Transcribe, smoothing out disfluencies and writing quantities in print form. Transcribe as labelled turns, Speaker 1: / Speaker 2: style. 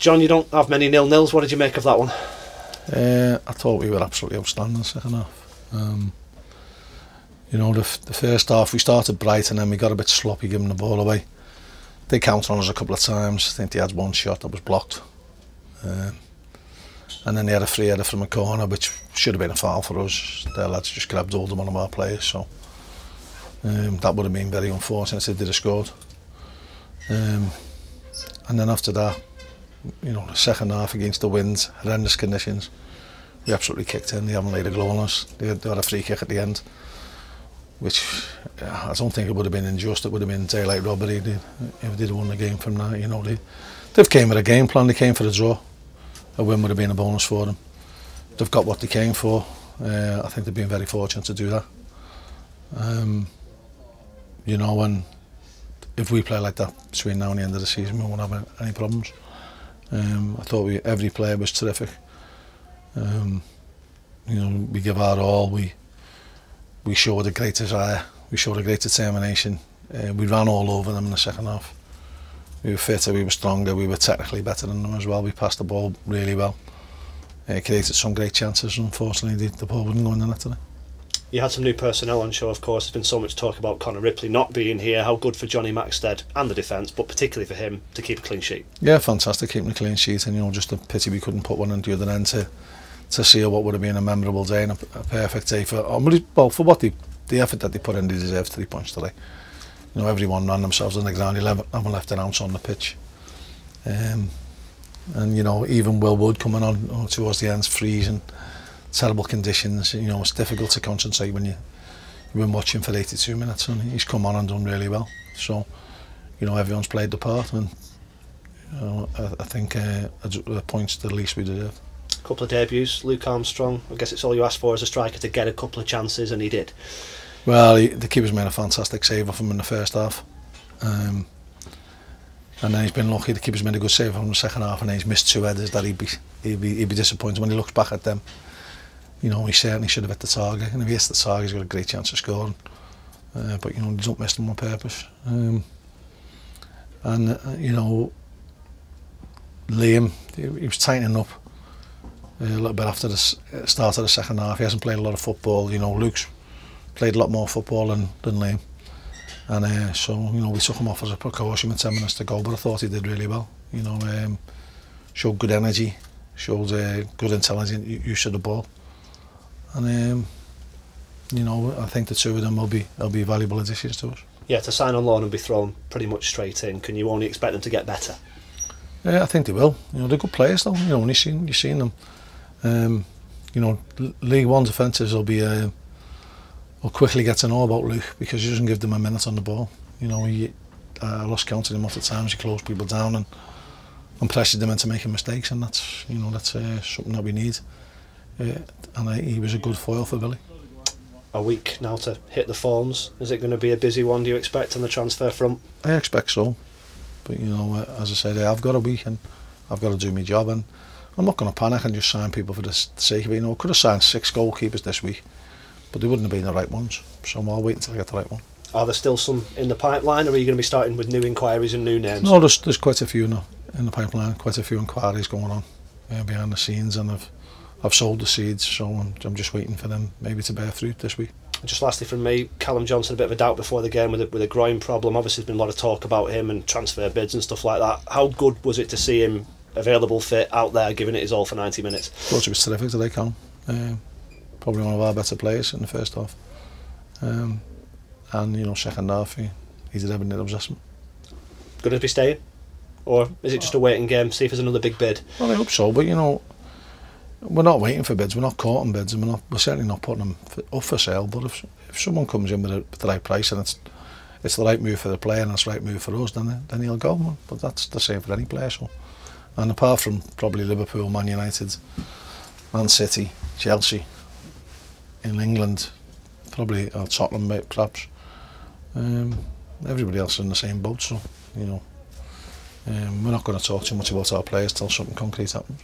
Speaker 1: John, you don't have many 0-0s. What did you make of that one?
Speaker 2: I thought we were absolutely outstanding second half. You know, the first half we started bright and then we got a bit sloppy giving the ball away. They counted on us a couple of times. I think they had one shot that was blocked. And then they had a free header from a corner, which should have been a foul for us. Their lads just grabbed hold of one of our players, so that would have been very unfortunate if they'd have scored. And then after that, you know, the second half against the winds, horrendous conditions, we absolutely kicked in. They haven't laid a glove on us. They had a free kick at the end, which I don't think it would have been unjust. It would have been daylight robbery if they'd won the game from that. You know, they've came with a game plan. They came for a draw. A win would have been a bonus for them. They've got what they came for. I think they've been very fortunate to do that. You know, and if we play like that between now and the end of the season, we won't have any problems. I thought every player was terrific. You know, we give our all. We showed a great desire. We showed a great determination. We ran all over them in the second half. We were fitter, we were stronger, we were technically better than them as well. We passed the ball really well. Created some great chances, and unfortunately the ball wouldn't go in the net today.
Speaker 1: You had some new personnel on show, of course. There's been so much talk about Connor Ripley not being here. How good for Johnny Maxted and the defence, but particularly for him to keep a clean sheet. Yeah,
Speaker 2: fantastic, keeping a clean sheet, and you know, just a pity we couldn't put one in the other end to seal what would have been a memorable day and a perfect day for what the effort that they put in. They deserve 3 points today. You know, everyone ran themselves on the ground. 11 haven't left an ounce on the pitch. And you know, even Will Wood coming on towards the end, freezing, terrible conditions. You know, it's difficult to concentrate when you've been watching for 82 minutes, and he's come on and done really well. So, you know, everyone's played the part, and you know, I think the points the least we deserve.
Speaker 1: A couple of debuts, Luke Armstrong. I guess it's all you asked for as a striker, to get a couple of chances, and he did.
Speaker 2: Well, the keeper's made a fantastic save off him in the first half, and then he's been lucky. The keeper's made a good save off him in the second half, and then he's missed 2 headers that he'd be disappointed when he looks back at them. You know, he certainly should have hit the target, and if he hits the target, he's got a great chance of scoring. But you know, he doesn't miss them on purpose. You know, Liam, he was tightening up a little bit after the start of the second half. He hasn't played a lot of football. You know, Luke's played a lot more football than Liam, and so you know, we took him off as a precaution with 10 minutes to go, but I thought he did really well. You know, showed good energy, showed good intelligent use of the ball, and you know, I think the two of them will be valuable additions to us.
Speaker 1: Yeah, to sign on loan and be thrown pretty much straight in, can you only expect them to get better?
Speaker 2: Yeah, I think they will. You know, they're good players though. You know, when you've seen them. You know, League One defences will quickly get to know about Luke, because he doesn't give them a minute on the ball. You know, I lost count of him off the times he closed people down and pressured them into making mistakes, and that's, you know, that's something that we need. And he was a good foil for Billy.
Speaker 1: A week now to hit the forms. Is it going to be a busy one, do you expect, on the transfer front?
Speaker 2: I expect so, but you know, as I said, I've got a week and I've got to do my job, and I'm not going to panic and just sign people for the sake of it. You know, I could have signed 6 goalkeepers this week, but they wouldn't have been the right ones, so I'll wait until I get the right one.
Speaker 1: Are there still some in the pipeline, or are you going to be starting with new inquiries and new names?
Speaker 2: No, there's quite a few now in the pipeline, quite a few inquiries going on behind the scenes, and I've sold the seeds, so I'm just waiting for them maybe to bear fruit this week.
Speaker 1: Just lastly from me, Callum Johnson, a bit of a doubt before the game with a groin problem. Obviously there's been a lot of talk about him and transfer bids and stuff like that. How good was it to see him available, fit, out there, giving it his all for 90 minutes?
Speaker 2: I thought he was terrific today, Callum. Probably one of our better players in the first half. And you know, second half he did everything that was asked him.
Speaker 1: Going to be staying? Or is it just a waiting game, see if there's another big bid?
Speaker 2: Well, I hope so, but you know, we're not waiting for bids, we're not caught on bids, and we're certainly not putting them up for sale. But if someone comes in with the right price and it's the right move for the player and it's the right move for us, then he'll go. But that's the same for any player. So, and apart from probably Liverpool, Man United, Man City, Chelsea, in England, probably Tottenham perhaps, everybody else is in the same boat. So you know, we're not going to talk too much about our players till something concrete happens.